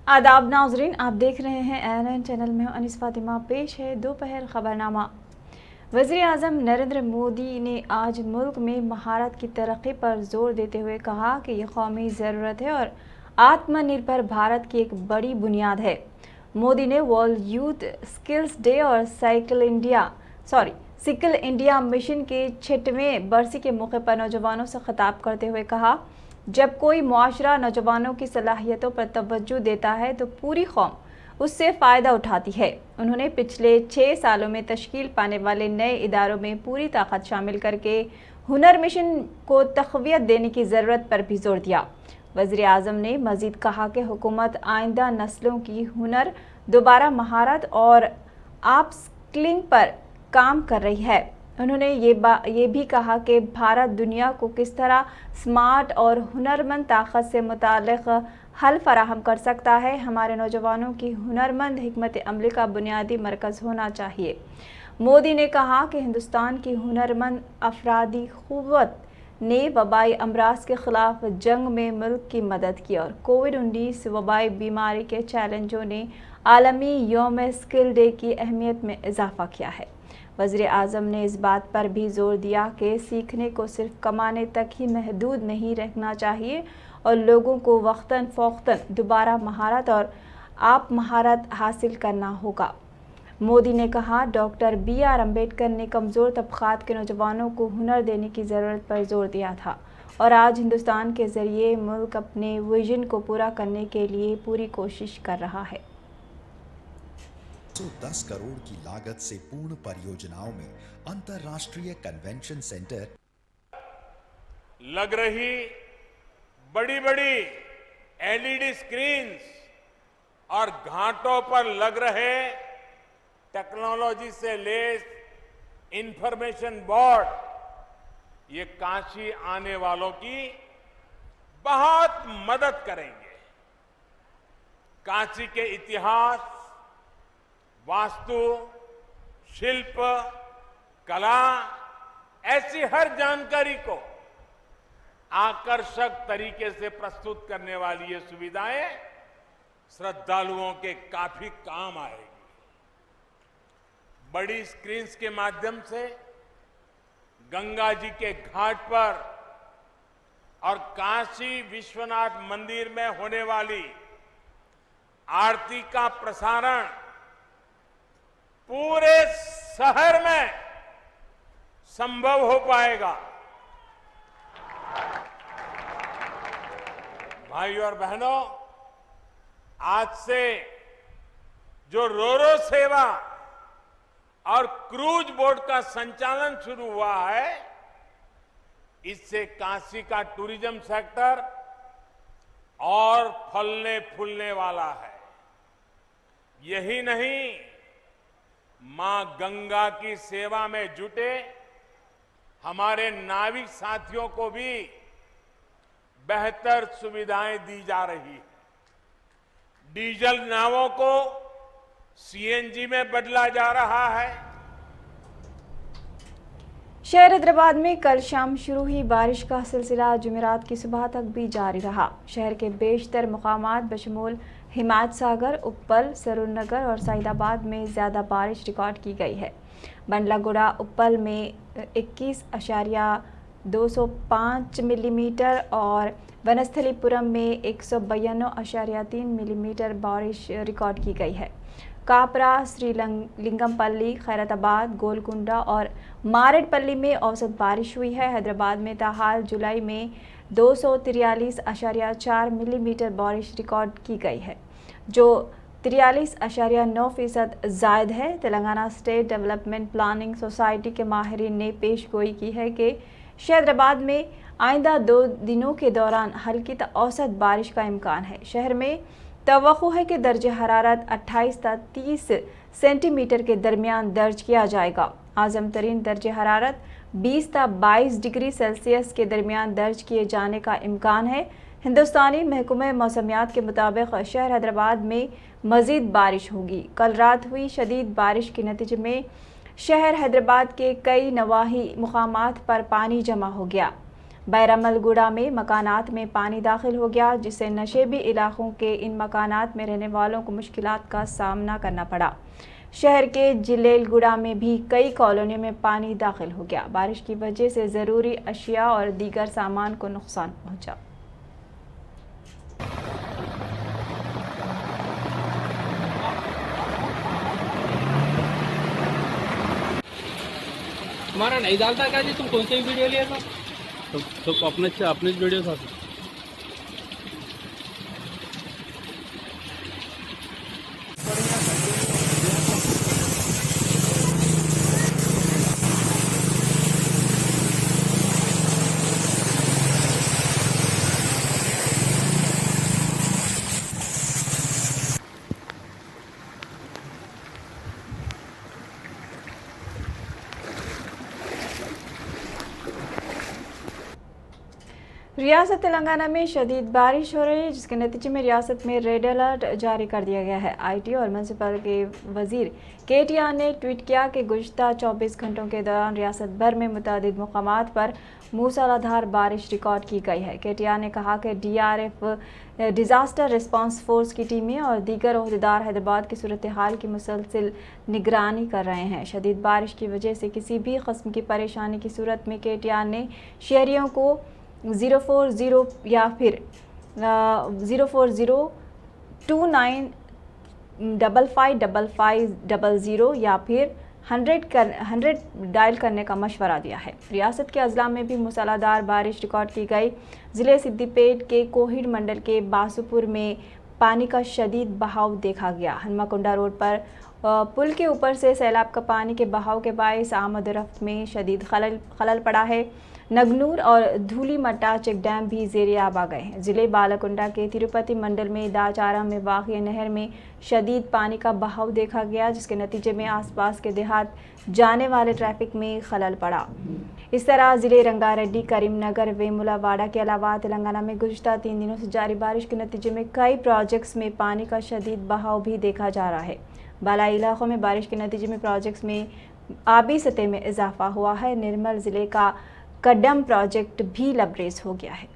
आदाब नाजरीन, आप देख रहे हैं ANN चैनल में अनिस फातिमा। पेश है दोपहर खबरनामा। वज़ीर आज़म नरेंद्र मोदी ने आज मुल्क में महारत की तरक्की पर जोर देते हुए कहा कि यह कौमी ज़रूरत है और आत्मनिर्भर भारत की एक बड़ी बुनियाद है। मोदी ने वर्ल्ड यूथ स्किल्स डे और स्किल इंडिया मिशन के 6वें बरसी के मौके पर नौजवानों से खिताब करते हुए कहा, जब कोई मुआशरा नौजवानों की सलाहियतों पर तवज्जो देता है तो पूरी कौम उससे फ़ायदा उठाती है। उन्होंने पिछले 6 सालों में तश्कील पाने वाले नए इदारों में पूरी ताकत शामिल करके हुनर मिशन को तक़वियत देने की ज़रूरत पर भी जोर दिया। वज़ीर आज़म ने मज़ीद कहा कि हुकूमत आइंदा नस्लों की हुनर, दोबारा महारत और अपस्किलिंग पर काम कर रही है। उन्होंने ये भी कहा कि भारत दुनिया को किस तरह स्मार्ट और हुनरमंद ताकत से मुताल्लिक़ हल फराहम कर सकता है। हमारे नौजवानों की हुनरमंद हिकमत अमली का बुनियादी मरकज़ होना चाहिए। मोदी ने कहा कि हिंदुस्तान की हुनरमंद अफरादी क़ुव्वत ने वबाई अमराज के ख़िलाफ़ जंग में मुल्क की मदद की और कोविड-19 वबाई बीमारी के चैलेंजों ने आलमी यौम स्किल डे की अहमियत में इजाफ़ा किया है। वज़ीर आज़म ने इस बात पर भी जोर दिया कि सीखने को सिर्फ कमाने तक ही महदूद नहीं रखना चाहिए और लोगों को वक्तन फ़ौक़्तन दोबारा महारत और आप महारत हासिल करना होगा। मोदी ने कहा, डॉक्टर BR अम्बेडकर ने कमज़ोर तबक़ात के नौजवानों को हुनर देने की ज़रूरत पर जोर दिया था और आज हिंदुस्तान के ज़रिए मुल्क अपने विजन को पूरा करने के लिए पूरी कोशिश कर रहा है। 10 करोड़ की लागत से पूर्ण परियोजनाओं में अंतर्राष्ट्रीय कन्वेंशन सेंटर लग रही बड़ी-बड़ी LED स्क्रीन्स और घाटों पर लग रहे टेक्नोलॉजी से लैस इंफॉर्मेशन बोर्ड, ये काशी आने वालों की बहुत मदद करेंगे। काशी के इतिहास, वास्तु, शिल्प, कला, ऐसी हर जानकारी को आकर्षक तरीके से प्रस्तुत करने वाली ये सुविधाएं श्रद्धालुओं के काफी काम आएगी। बड़ी स्क्रीन्स के माध्यम से गंगा जी के घाट पर और काशी विश्वनाथ मंदिर में होने वाली आरती का प्रसारण पूरे शहर में संभव हो पाएगा। भाइयों और बहनों, आज से जो रोरो सेवा और क्रूज बोट का संचालन शुरू हुआ है, इससे काशी का टूरिज्म सेक्टर और फलने फूलने वाला है। यही नहीं, मां गंगा की सेवा में जुटे हमारे नाविक साथियों को भी बेहतर सुविधाएं दी जा रही है। डीजल नावों को CNG में बदला जा रहा है। शहर हैदराबाद में कल शाम शुरू हुई बारिश का सिलसिला जुमेरात की सुबह तक भी जारी रहा। शहर के बेशतर मुकामात बशमूल हिमायत सागर, उप्पल, सरूरनगर और सईदाबाद में ज़्यादा बारिश रिकॉर्ड की गई है। बंडलागुड़ा उप्पल में 21.205 मिलीमीटर और वनस्थलीपुरम में 192.3 मिलीमीटर बारिश रिकॉर्ड की गई है। कापरा, श्रीलिंगमपल्ली, खैरताबाद, गोलकुंडा और मारेडपल्ली में औसत बारिश हुई है। हैदराबाद में ताहाल जुलाई में 243.4 मिलीमीटर बारिश रिकॉर्ड की गई है, जो 43.9% ज़ायद है। Telangana state development planning society के माहिरीन ने पेश गोई की है कि हैदराबाद में आइंदा 2 दिनों के दौरान हल्की औसत बारिश का इम्कान है। शहर में तवक्को है कि दर्जे हरारत 28 से 30 सेंटीमीटर के दरमियान दर्ज किया जाएगा। आज़म तरीन दर्जे हरारत 20 से 22 डिग्री सेल्सियस के दरमियान दर्ज किए जाने का इम्कान है। हिंदुस्तानी महकमे मौसमियात के मुताबिक शहर हैदराबाद में मज़ीद बारिश होगी। कल रात हुई शदीद बारिश के नतीजे में शहर हैदराबाद के कई नवाही मुकामात पर पानी जमा हो गया। बैरमलगुड़ा में मकानात में पानी दाखिल हो गया, जिससे नशेबी इलाकों के इन मकानात में रहने वालों को मुश्किलात का सामना करना पड़ा। शहर के जिलेलगुड़ा में भी कई कॉलोनियों में पानी दाखिल हो गया। बारिश की वजह से ज़रूरी अशिया और दीगर सामान को नुकसान पहुंचा। तुम्हारा नहीं डालता क्या जी? तुम कौन सी वीडियो लिया था? तो अपने वीडियो था। रियासत तेलंगाना में शदीद बारिश हो रही है, जिसके नतीजे में रियासत में रेड अलर्ट जारी कर दिया गया है। आईटी और म्यूनिसिपल के वजीर केटीआर ने ट्वीट किया कि गुज़श्ता 24 घंटों के दौरान रियासत भर में मुतअद्दिद मुकामात पर मूसलाधार बारिश रिकॉर्ड की गई है। केटीआर ने कहा कि डीआरएफ, डिज़ास्टर रिस्पांस फोर्स की टीमें और दीगर ओहदेदार हैदराबाद की सूरत हाल की मुसलसल निगरानी कर रहे हैं। शदीद बारिश की वजह से किसी भी किस्म की परेशानी की सूरत में केटीआर ने शहरियों को 040 या फिर 04029555500 या फिर 100 डायल करने का मशवरा दिया है। रियासत के अजला में भी मूसलाधार बारिश रिकॉर्ड की गई। ज़िले सिद्दीपेट के कोहिड़ मंडल के बासुपुर में पानी का शदीद बहाव देखा गया। हनुमाकुंडा रोड पर पुल के ऊपर से सैलाब का पानी के बहाव के बायस आमद रफ्त में शदीद खलल पड़ा है। नगनूर और धूलीमट्टा चेक डैम भी ज़ेरे आब आ गए हैं। ज़िले बालाकुंडा के तिरुपति मंडल में दाचारा में वाक़िया नहर में शदीद पानी का बहाव देखा गया, जिसके नतीजे में आसपास के देहात जाने वाले ट्रैफिक में खलल पड़ा। इस तरह ज़िले रंगारेड्डी, करीमनगर, वेमुलावाड़ा के अलावा तेलंगाना में गुज़श्ता 3 दिनों से जारी बारिश के नतीजे में कई प्रोजेक्ट्स में पानी का शदीद बहाव भी देखा जा रहा है। बालाई इलाकों में बारिश के नतीजे में प्रोजेक्ट्स में आबी सतह में इजाफा हुआ है। निर्मल ज़िले का कड्डम प्रोजेक्ट भी लबरेज हो गया है।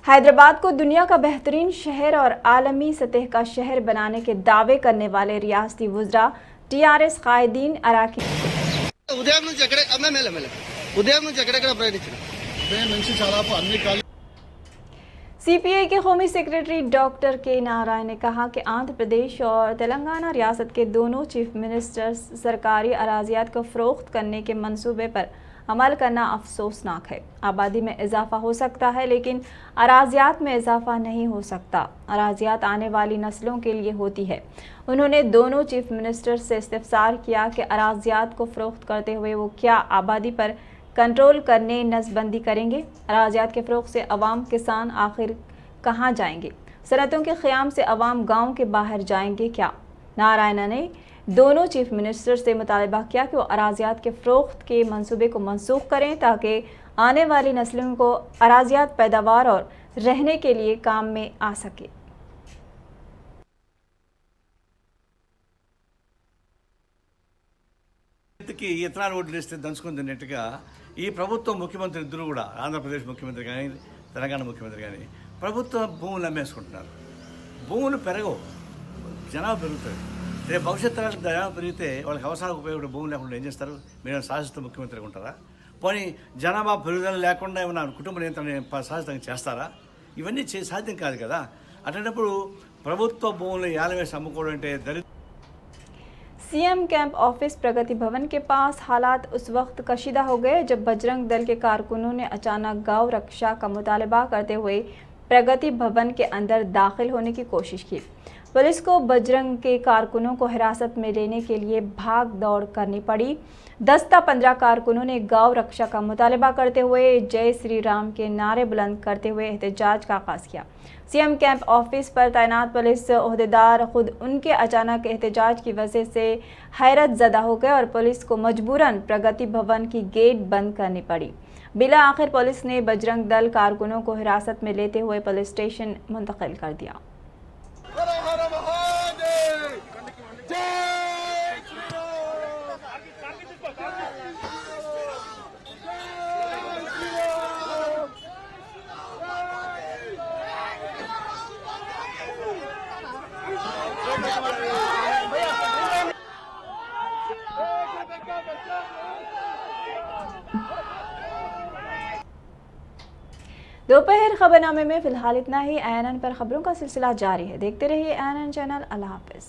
हैदराबाद को दुनिया का बेहतरीन शहर और आलमी सतह का शहर बनाने के दावे करने वाले रियासती वुज़रा टीआरएस कायदीन अराकी सीपीआई के कौमी सेक्रेटरी डॉक्टर के नारायण ने कहा कि आंध्र प्रदेश और तेलंगाना रियासत के दोनों चीफ मिनिस्टर्स सरकारी अराजियात को फ़रोख्त करने के मंसूबे पर अमल करना अफसोसनाक है। आबादी में इजाफा हो सकता है, लेकिन अराजियात में इजाफा नहीं हो सकता। अराजियात आने वाली नस्लों के लिए होती है। उन्होंने दोनों चीफ मिनिस्टर्स से इस्तिफसार किया कि अराजियात को फ़रोख्त करते हुए वो क्या आबादी पर कंट्रोल करने नसबंदी करेंगे। अराजियात के फ़रोग़ से अवाम, किसान आखिर कहाँ जाएंगे? सनतों के क़याम से अवाम गाँव के बाहर जाएंगे क्या? नारायण ने दोनों चीफ मिनिस्टर से मुतालबा किया कि वो अराजियात के फ़रोख्त के मंसूबे को मनसूख करें, ताकि आने वाली नस्लों को अराजियात पैदावार और रहने के लिए काम में आ सके। ఇతర రోడ్లు ఇస్తే దంచుకొని తిన్నట్టుగా ఈ ప్రభుత్వం ముఖ్యమంత్రి ఇద్దరు కూడా, ఆంధ్రప్రదేశ్ ముఖ్యమంత్రి కానీ తెలంగాణ ముఖ్యమంత్రి కానీ ప్రభుత్వ భూములు అమ్మేసుకుంటున్నారు. భూములు పెరగవు, జనాభా పెరుగుతుంది. రేపు భవిష్యత్తు తరాలకు జనాభా పెరిగితే వాళ్ళకి అవసరాలకు ఉపయోగపడే భూములు లేకుండా ఏం చేస్తారు? మీరు శాశ్వత ముఖ్యమంత్రిగా ఉంటారా? పోనీ జనాభా పెరుగుదల లేకుండా ఏమైనా కుటుంబ నియంత్రణ శాశ్వతంగా చేస్తారా? ఇవన్నీ సాధ్యం కాదు కదా. అటువంటిప్పుడు ప్రభుత్వ భూములు ఏలవేసి అమ్ముకోవడం అంటే దరిద్రం. सीएम कैंप ऑफिस प्रगति भवन के पास हालात उस वक्त कशीदा हो गए जब बजरंग दल के कारकुनों ने अचानक गौ रक्षा का मुतालबा करते हुए प्रगति भवन के अंदर दाखिल होने की कोशिश की। पुलिस को बजरंग के कारकुनों को हिरासत में लेने के लिए भाग दौड़ करनी पड़ी। 10-15 कारकुनों ने गौ रक्षा का मुतालबा करते हुए जय श्री राम के नारे बुलंद करते हुए एहतजाज का आगाज़ किया। सीएम कैंप ऑफिस पर तैनात पुलिस ओहदेदार खुद उनके अचानक एहतजाज की वजह से हैरत ज़दा हो गए और पुलिस को मजबूरन प्रगति भवन की गेट बंद करनी पड़ी। बिला आखिर पुलिस ने बजरंग दल कारकुनों को हिरासत में लेते हुए पुलिस स्टेशन मुंतकिल कर दिया। दोपहर खबरनामे में फिलहाल इतना ही। ANN पर खबरों का सिलसिला जारी है। देखते रहिए ANN चैनल। अल्लाह हाफिज।